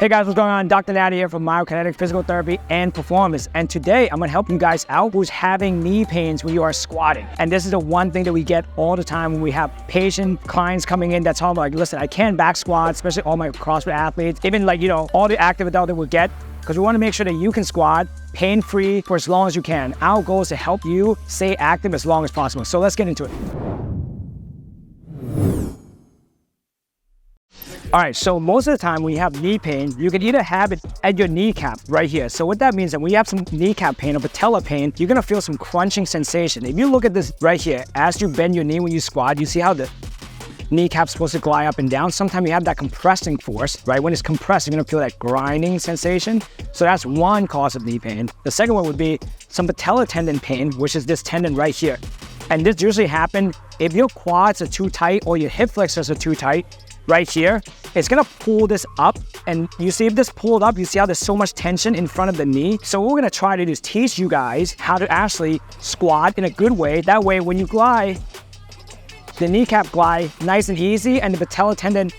Hey guys, what's going on? Dr. Natty here from Myokinetic Physical Therapy and Performance. And today I'm gonna help you guys out who's having knee pains when you are squatting. And this is the one thing that we get all the time when we have patient clients coming in that's all like, listen, I can't back squat, especially all my CrossFit athletes, even like, all the active adult that we get, because we wanna make sure that you can squat pain-free for as long as you can. Our goal is to help you stay active as long as possible. So let's get into it. All right, so most of the time when you have knee pain, you can either have it at your kneecap right here. So what that means is that when you have some kneecap pain or patella pain, you're gonna feel some crunching sensation. If you look at this right here, as you bend your knee when you squat, you see how the kneecap's supposed to glide up and down. Sometimes you have that compressing force, right? When it's compressed, you're gonna feel that grinding sensation. So that's one cause of knee pain. The second one would be some patella tendon pain, which is this tendon right here. And this usually happens if your quads are too tight or your hip flexors are too tight. Right here, it's gonna pull this up, and you see if this pulled up, you see how there's so much tension in front of the knee. So what we're gonna try to do is teach you guys how to actually squat in a good way. That way, when you glide, the kneecap glide nice and easy, and the patella tendon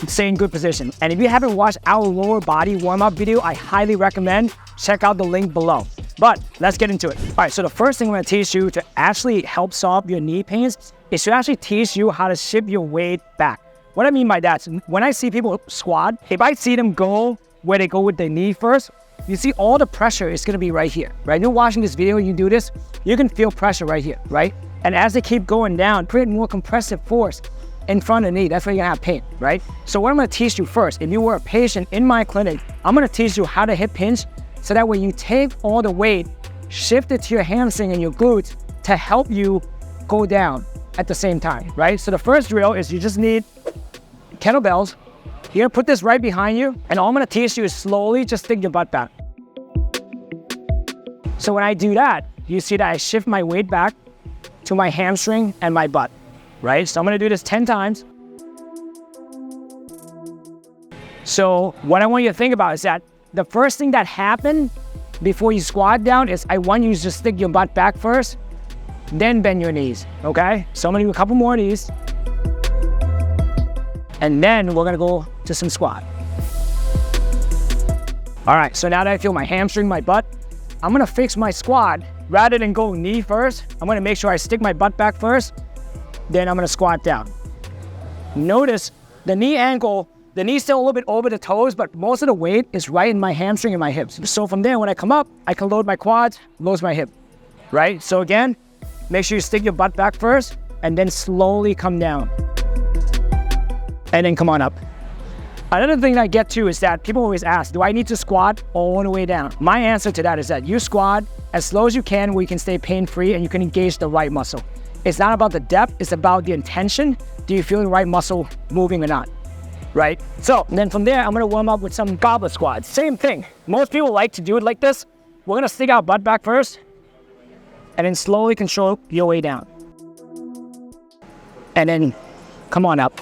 stay in good position. And if you haven't watched our lower body warm-up video, I highly recommend check out the link below. But let's get into it. All right, so the first thing I'm gonna teach you to actually help solve your knee pains is to actually teach you how to shift your weight back. What I mean by that is when I see people squat, if I see them go where they go with their knee first, you see all the pressure is gonna be right here, right? You're watching this video, you do this, you can feel pressure right here, right? And as they keep going down, create more compressive force in front of the knee. That's where you're gonna have pain, right? So what I'm gonna teach you first, if you were a patient in my clinic, I'm gonna teach you how to hip hinge so that when you take all the weight, shift it to your hamstring and your glutes to help you go down at the same time, right? So the first drill is you just need kettlebells. You're gonna put this right behind you, and all I'm gonna teach you is slowly just stick your butt back. So when I do that, you see that I shift my weight back to my hamstring and my butt, right? So I'm gonna do this 10 times. So what I want you to think about is that the first thing that happened before you squat down is I want you to just stick your butt back first, then bend your knees, okay? So I'm gonna do a couple more of these. And then we're gonna go to some squat. All right, so now that I feel my hamstring, my butt, I'm gonna fix my squat. Rather than go knee first, I'm gonna make sure I stick my butt back first, then I'm gonna squat down. Notice the knee angle, the knee's still a little bit over the toes, but most of the weight is right in my hamstring and my hips. So from there, when I come up, I can load my quads, load my hip, right? So again, make sure you stick your butt back first, and then slowly come down. And then come on up. Another thing that I get to is that people always ask, do I need to squat all the way down? My answer to that is that you squat as slow as you can where you can stay pain-free and you can engage the right muscle. It's not about the depth, it's about the intention. Do you feel the right muscle moving or not, right? So then from there, I'm gonna warm up with some goblet squats. Same thing. Most people like to do it like this. We're gonna stick our butt back first and then slowly control your way down. And then come on up.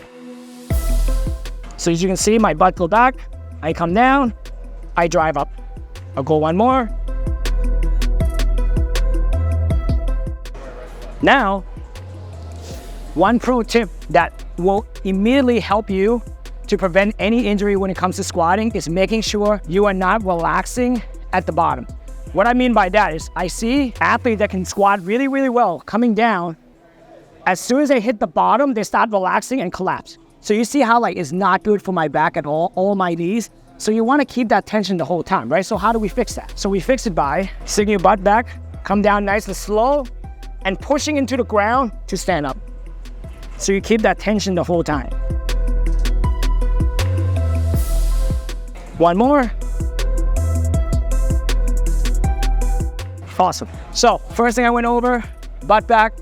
So as you can see, my butt go back, I come down, I drive up. I'll go one more. Now, one pro tip that will immediately help you to prevent any injury when it comes to squatting is making sure you are not relaxing at the bottom. What I mean by that is I see athletes that can squat really, really well coming down. As soon as they hit the bottom, they start relaxing and collapse. So you see how it's not good for my back at all my knees. So you wanna keep that tension the whole time, right? So how do we fix that? So we fix it by sticking your butt back, come down nice and slow, and pushing into the ground to stand up. So you keep that tension the whole time. One more. Awesome. So first thing I went over, butt back.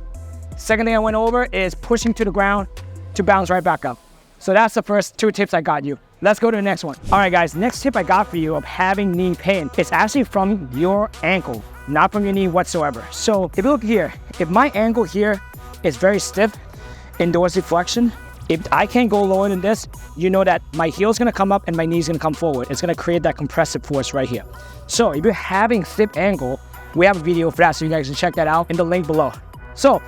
Second thing I went over is pushing to the ground to bounce right back up. So that's the first two tips I got you. Let's go to the next one. All right, guys, next tip I got for you of having knee pain, it's actually from your ankle, not from your knee whatsoever. So if you look here, if my ankle here is very stiff in dorsiflexion, if I can't go lower than this, you know that my heel's gonna come up and my knee's gonna come forward. It's gonna create that compressive force right here. So if you're having stiff ankle, we have a video for that, so you guys can check that out in the link below. So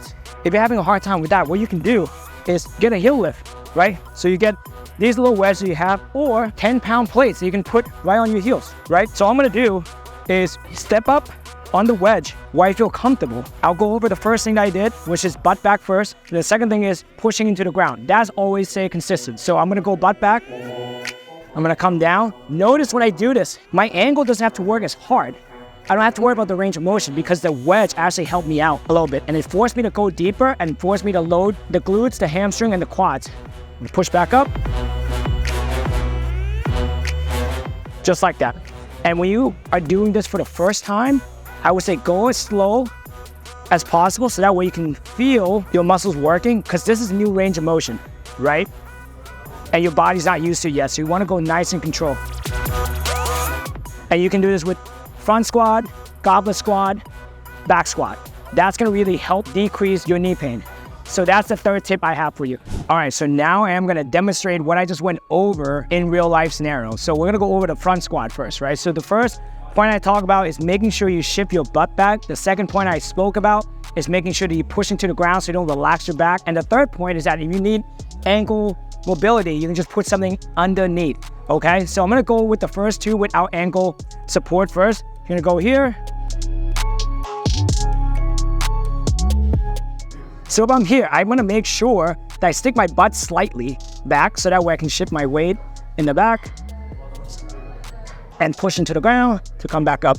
if you're having a hard time with that, what you can do is get a heel lift, right? So you get these little wedges that you have, or 10-pound plates that you can put right on your heels, right? So all I'm gonna do is step up on the wedge where I feel comfortable. I'll go over the first thing that I did, which is butt back first. The second thing is pushing into the ground. That's always stay consistent. So I'm gonna go butt back. I'm gonna come down. Notice when I do this, my angle doesn't have to work as hard. I don't have to worry about the range of motion because the wedge actually helped me out a little bit, and it forced me to go deeper and forced me to load the glutes, the hamstring, and the quads. Push back up. Just like that. And when you are doing this for the first time, I would say go as slow as possible so that way you can feel your muscles working, because this is a new range of motion, right? And your body's not used to it yet, so you want to go nice and controlled. And you can do this with front squat, goblet squat, back squat. That's gonna really help decrease your knee pain. So that's the third tip I have for you. All right, so now I am gonna demonstrate what I just went over in real life scenarios. So we're gonna go over the front squat first, right? So the first point I talk about is making sure you shift your butt back. The second point I spoke about is making sure that you push into the ground so you don't relax your back. And the third point is that if you need ankle mobility, you can just put something underneath, okay? So I'm gonna go with the first two without ankle support first. You're gonna go here. So if I'm here, I wanna make sure that I stick my butt slightly back so that way I can shift my weight in the back and push into the ground to come back up.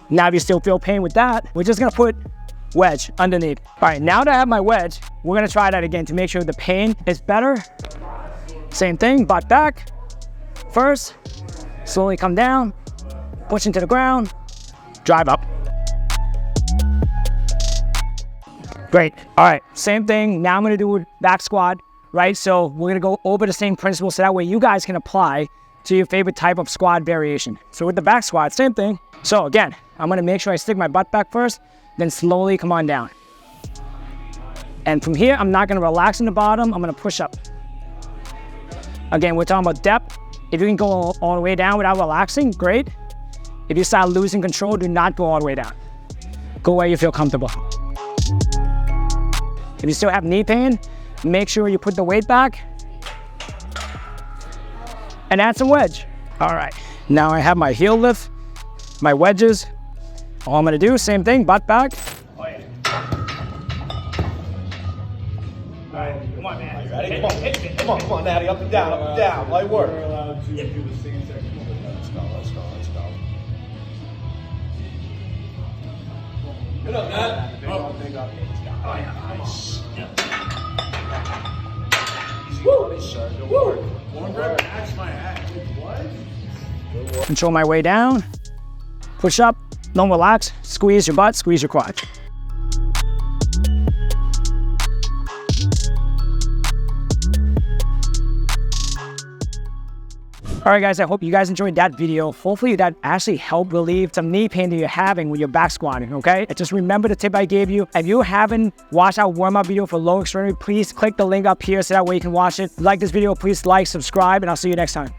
Now if you still feel pain with that, we're just gonna put wedge underneath. All right, now that I have my wedge, we're gonna try that again to make sure the pain is better. Same thing, butt back. First, slowly come down, push into the ground, drive up. Great, all right, same thing. Now I'm gonna do back squat, right? So we're gonna go over the same principle so that way you guys can apply to your favorite type of squat variation. So with the back squat, same thing. So again, I'm gonna make sure I stick my butt back first, then slowly come on down. And from here, I'm not gonna relax in the bottom, I'm gonna push up. Again, we're talking about depth. If you can go all the way down without relaxing, great. If you start losing control, do not go all the way down. Go where you feel comfortable. If you still have knee pain, make sure you put the weight back and add some wedge. All right, now I have my heel lift, my wedges. All I'm gonna do, same thing, butt back. Oh yeah. All right, come on, man. You ready? Come on, Natty, up and down, light work. We're allowed to do the same section. Let's go. Good up, Nat. Big up. Oh yeah, nice. Woo! One grip, match my ass. What? Control my way down. Push up, don't relax. Squeeze your butt, squeeze your quad. All right, guys, I hope you guys enjoyed that video. Hopefully that actually helped relieve some knee pain that you're having when you're back squatting, okay? And just remember the tip I gave you. If you haven't watched our warm-up video for lower extremity, please click the link up here so that way you can watch it. If you like this video, please like, subscribe, and I'll see you next time.